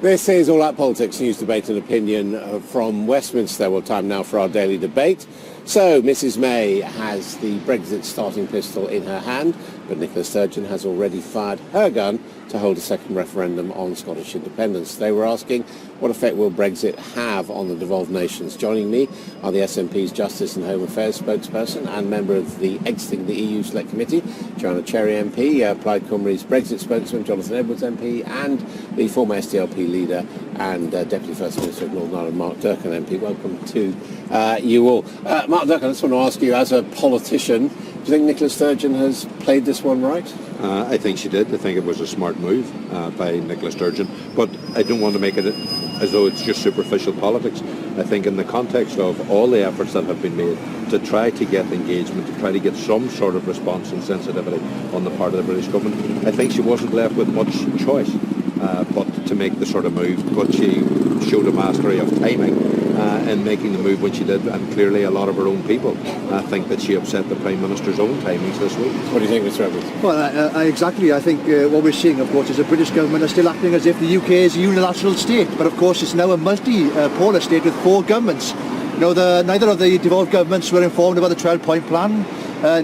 This is All Out Politics, news, debate and opinion from Westminster. Well, time now for our daily debate. So, Mrs May has the Brexit starting pistol in her hand, but Nicola Sturgeon has already fired her gun to hold a second referendum on Scottish independence. They were asking, what effect will Brexit have on the devolved nations? Joining me are the SNP's Justice and Home Affairs spokesperson and member of the Exiting the EU Select Committee, Joanna Cherry MP, Plaid Cymru's Brexit spokesman, Jonathan Edwards MP, and the former SDLP leader and Deputy First Minister of Northern Ireland, Mark Durkan MP. Welcome to you all. Mark Durkan, I just want to ask you, as a politician, do you think Nicola Sturgeon has played this one right? I think she did. I think it was a smart move by Nicola Sturgeon. But I don't want to make it as though it's just superficial politics. I think in the context of all the efforts that have been made to try to get engagement, to try to get some sort of response and sensitivity on the part of the British government, I think she wasn't left with much choice but to make the sort of move. But she showed a mastery of timing in making the move when she did, and clearly a lot of her own people think that she upset the Prime Minister's own timings this week. What do you think, Mr Edwards? Well, exactly. I think what we're seeing, of course, is the British government are still acting as if the UK is a unilateral state, but of course it's now a multi-polar state with four governments. Neither of the devolved governments were informed about the 12-point plan.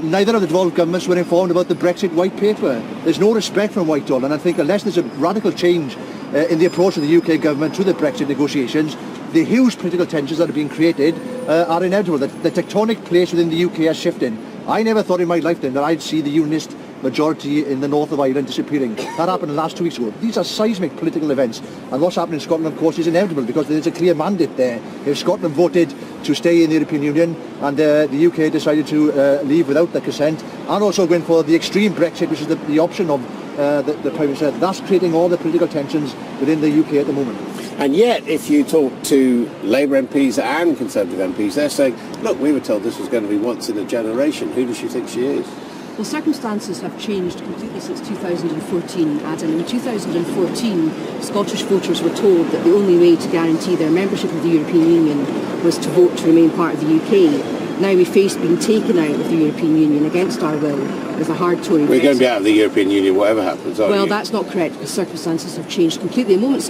Neither of the devolved governments were informed about the Brexit white paper. There's no respect from Whitehall, and I think unless there's a radical change in the approach of the UK government to the Brexit negotiations, the huge political tensions that are being created are inevitable. The tectonic place within the UK is shifting. I never thought in my lifetime that I'd see the unionist majority in the north of Ireland disappearing. That happened the last 2 weeks ago. These are seismic political events, and what's happening in Scotland, of course, is inevitable because there's a clear mandate there. If Scotland voted to stay in the European Union and the UK decided to leave without their consent, and also going for the extreme Brexit, which is the option of the Prime Minister, that's creating all the political tensions within the UK at the moment. And yet, if you talk to Labour MPs and Conservative MPs, they're saying, look, we were told this was going to be once in a generation. Who does she think she is? Well, circumstances have changed completely since 2014, Adam. In 2014, Scottish voters were told that the only way to guarantee their membership of the European Union was to vote to remain part of the UK. Now we face being taken out of the European Union against our will with a hard Tory Brexit. We're going to be out of the European Union whatever happens, aren't Well, you? that's not correct because circumstances have changed completely. At the moment,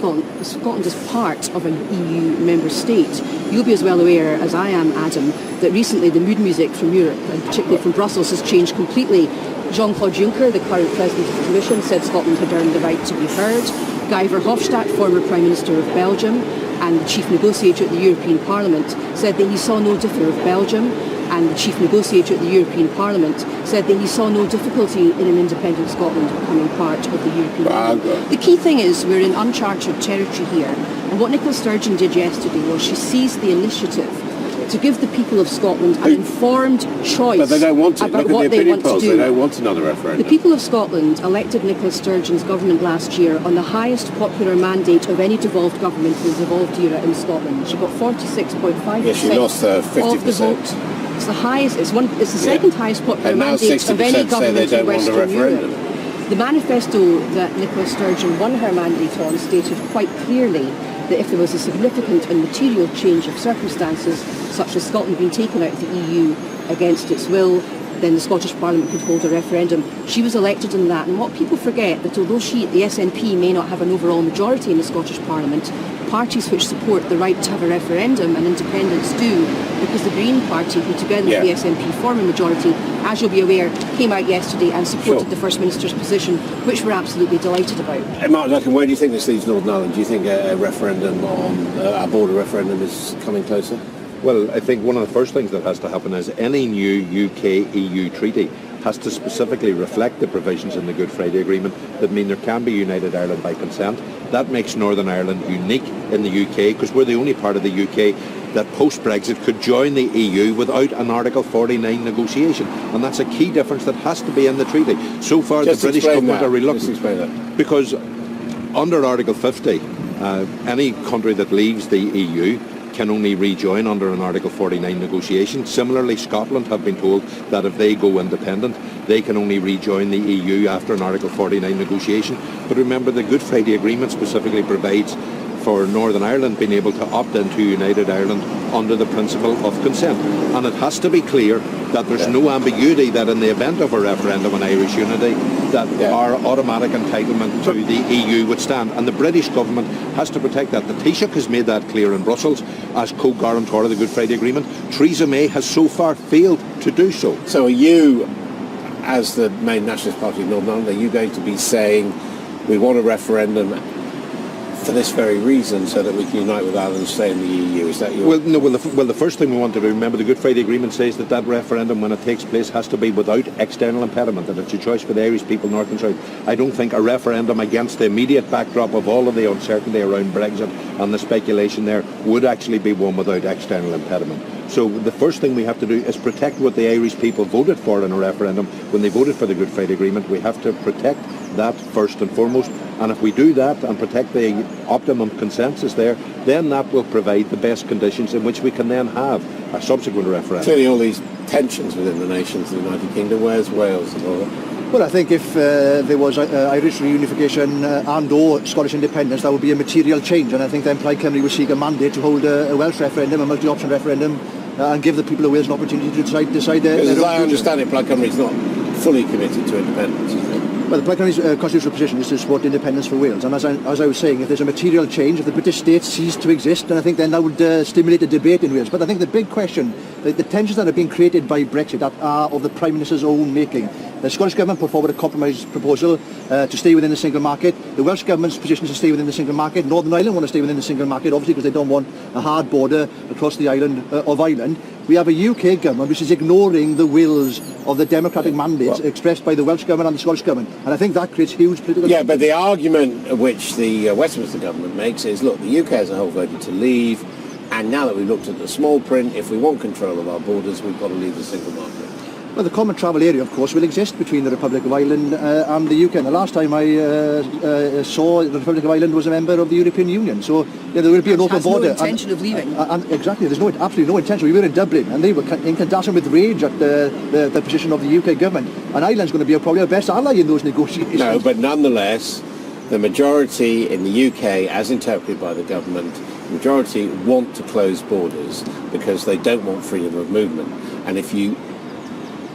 Scotland is part of an EU member state. You'll be as well aware as I am, Adam, that recently the mood music from Europe, and particularly from Brussels, has changed completely. Jean-Claude Juncker, the current President of the Commission, said Scotland had earned the right to be heard. Guy Verhofstadt, former Prime Minister of Belgium and the Chief Negotiator at the European Parliament, said that he saw no differ of Belgium, and the Chief Negotiator at the European Parliament said that he saw no difficulty in an independent Scotland becoming part of the European Union. The key thing is we're in uncharted territory here, and what Nicola Sturgeon did yesterday was she seized the initiative to give the people of Scotland an informed choice But they don't want it. about Look at what the they opinion want to polls. do. They don't want another referendum. The people of Scotland elected Nicola Sturgeon's government last year on the highest popular mandate of any devolved government in the devolved era in Scotland. She got 46.5% Yes, she lost 50%. of the vote. It's the highest. It's the second highest popular And now mandate of 60% any say they government don't in want a Western referendum. Europe. The manifesto that Nicola Sturgeon won her mandate on stated quite clearly that if there was a significant and material change of circumstances, such as Scotland being taken out of the EU against its will, then the Scottish Parliament could hold a referendum. She was elected in that, and what people forget, that although the SNP may not have an overall majority in the Scottish Parliament, parties which support the right to have a referendum, and independents do, because the Green Party, who together with the SNP form a majority, as you'll be aware, came out yesterday and supported the First Minister's position, which we're absolutely delighted about. Mark Durkan, where do you think this leaves Northern Ireland? Do you think a referendum on a border referendum is coming closer? Well, I think one of the first things that has to happen is any new UK-EU treaty has to specifically reflect the provisions in the Good Friday Agreement that mean there can be United Ireland by consent. That makes Northern Ireland unique in the UK because we're the only part of the UK that post-Brexit could join the EU without an Article 49 negotiation. And that's a key difference that has to be in the treaty. So far, the British government are reluctant because under Article 50, any country that leaves the EU can only rejoin under an Article 49 negotiation. Similarly, Scotland have been told that if they go independent, they can only rejoin the EU after an Article 49 negotiation. But remember, the Good Friday Agreement specifically provides for Northern Ireland being able to opt into United Ireland under the principle of consent. And it has to be clear that there's no ambiguity that in the event of a referendum on Irish unity, that our automatic entitlement to the EU would stand. And the British government has to protect that. The Taoiseach has made that clear in Brussels as co-guarantor of the Good Friday Agreement. Theresa May has so far failed to do so. So are you, as the main Nationalist Party of Northern Ireland, are you going to be saying we want a referendum for this very reason, so that we can unite with Ireland and stay in the EU? Is that your... Well, the first thing we want to do, remember the Good Friday Agreement says that referendum, when it takes place, has to be without external impediment, and it's a choice for the Irish people, north and south. I don't think a referendum against the immediate backdrop of all of the uncertainty around Brexit and the speculation there would actually be one without external impediment. So the first thing we have to do is protect what the Irish people voted for in a referendum when they voted for the Good Friday Agreement. We have to protect that first and foremost. And if we do that and protect the optimum consensus there, then that will provide the best conditions in which we can then have a subsequent referendum. Clearly all these tensions within the nations of the United Kingdom, where's Wales and all that? Well, I think if there was Irish reunification and or Scottish independence, that would be a material change. And I think then Plaid Cymru will seek a mandate to hold a Welsh referendum, a multi-option referendum, and give the people of Wales an opportunity to decide their As own I future. understand it, Plaid Cymru is not fully committed to independence, is it? Well, the Plaid Cymru's constitutional position is to support independence for Wales. And as I was saying, if there's a material change, if the British state ceased to exist, then I think then that would stimulate a debate in Wales. But I think the big question, the tensions that have been created by Brexit are of the Prime Minister's own making. The Scottish Government put forward a compromise proposal to stay within the single market. The Welsh Government's position is to stay within the single market. Northern Ireland want to stay within the single market, obviously, because they don't want a hard border across the island of Ireland. We have a UK government which is ignoring the wills of the democratic mandates expressed by the Welsh Government and the Scottish Government. And I think that creates huge political... Yeah, but the argument which the Westminster Government makes is, look, the UK as a whole voted to leave, and now that we've looked at the small print, if we want control of our borders, we've got to leave the single market. Well, the common travel area, of course, will exist between the Republic of Ireland and the UK. And the last time I saw the Republic of Ireland was a member of the European Union. So there will be an open border. Has no intention of leaving. And exactly, there's absolutely no intention. We were in Dublin and they were incandescent with rage at the position of the UK government. And Ireland's going to be probably our best ally in those negotiations. No, but nonetheless, the majority in the UK, as interpreted by the government, the majority want to close borders because they don't want freedom of movement. And if you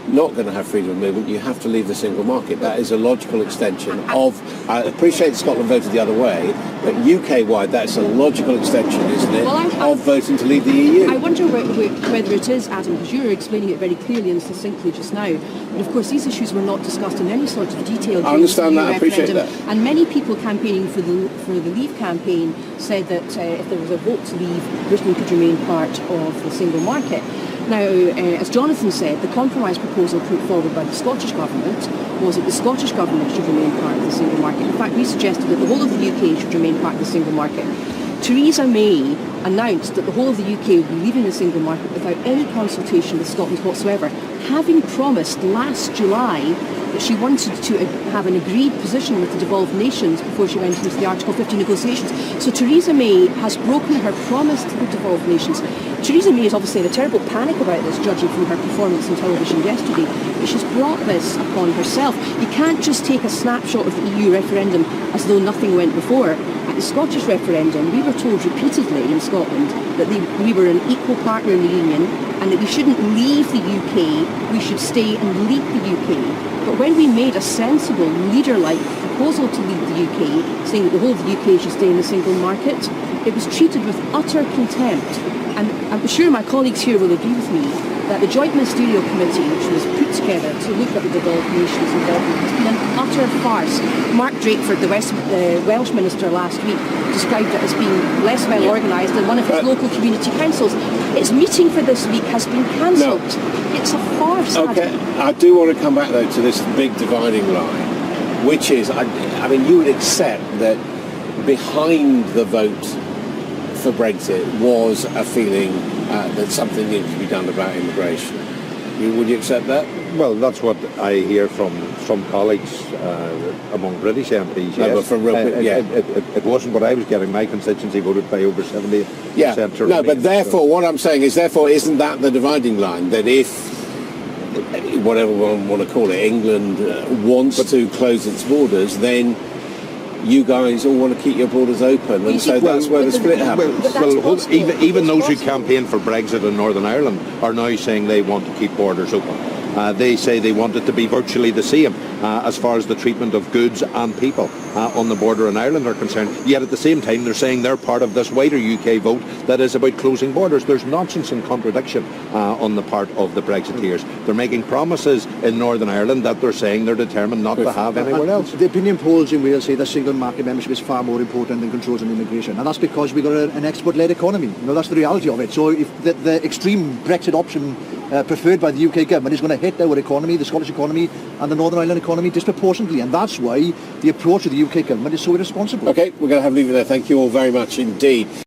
not going to have freedom of movement, you have to leave the single market. That is a logical extension of... I appreciate Scotland voted the other way, but UK-wide, that's a logical extension, isn't it, of voting to leave the EU? I wonder whether it is, Adam, because you were explaining it very clearly and succinctly just now. But of course, these issues were not discussed in any sort of detail. I understand that, I appreciate that. And many people campaigning for the Leave campaign said that if there was a vote to leave, Britain could remain part of the single market. Now, as Jonathan said, the compromise proposal put forward by the Scottish Government was that the Scottish Government should remain part of the single market. In fact, we suggested that the whole of the UK should remain part of the single market. Theresa May announced that the whole of the UK would be leaving the single market without any consultation with Scotland whatsoever, having promised last July that she wanted to have an agreed position with the devolved nations before she went into the Article 50 negotiations. So Theresa May has broken her promise to the devolved nations. Theresa May is obviously in a terrible panic about this, judging from her performance on television yesterday, but she's brought this upon herself. You can't just take a snapshot of the EU referendum as though nothing went before. At the Scottish referendum, we were told repeatedly in Scotland that we were an equal partner in the Union and that we shouldn't leave the UK, we should stay and lead the UK. But when we made a sensible, leader-like proposal to lead the UK, saying that the whole of the UK should stay in the single market, it was treated with utter contempt. And I'm sure my colleagues here will agree with me that the Joint Ministerial Committee, which was put together to look at the devolved nations involvement, has been an utter farce. Mark Drakeford, the Welsh Minister last week, described it as being less well organised than one of his local community councils. Its meeting for this week has been cancelled. No. It's a farce. Okay, I do want to come back though to this big dividing line, which is, I mean, you would accept that behind the vote for Brexit was a feeling that something needed to be done about immigration. Would you accept that? Well, that's what I hear from some colleagues among British MPs. No, yes. but from real, it wasn't what I was getting. My constituency voted by over 70%. Yeah. No, but therefore, what I'm saying is, therefore, isn't that the dividing line? That if, whatever one want to call it, England wants to close its borders, then you guys all want to keep your borders open, and so that's where the split happens. Even those who campaign for Brexit in Northern Ireland are now saying they want to keep borders open. They say they want it to be virtually the same as far as the treatment of goods and people on the border in Ireland are concerned. Yet at the same time, they're saying they're part of this wider UK vote that is about closing borders. There's nonsense and contradiction on the part of the Brexiteers. They're making promises in Northern Ireland that they're saying they're determined not to have anywhere else. The opinion polls in Wales say that single market membership is far more important than controls on immigration, and that's because we've got an export-led economy. That's the reality of it. So if the extreme Brexit option preferred by the UK government is going to hit our economy, the Scottish economy and the Northern Ireland economy disproportionately, and that's why the approach of the UK government is so irresponsible. Okay, we're going to have to leave it there. Thank you all very much indeed.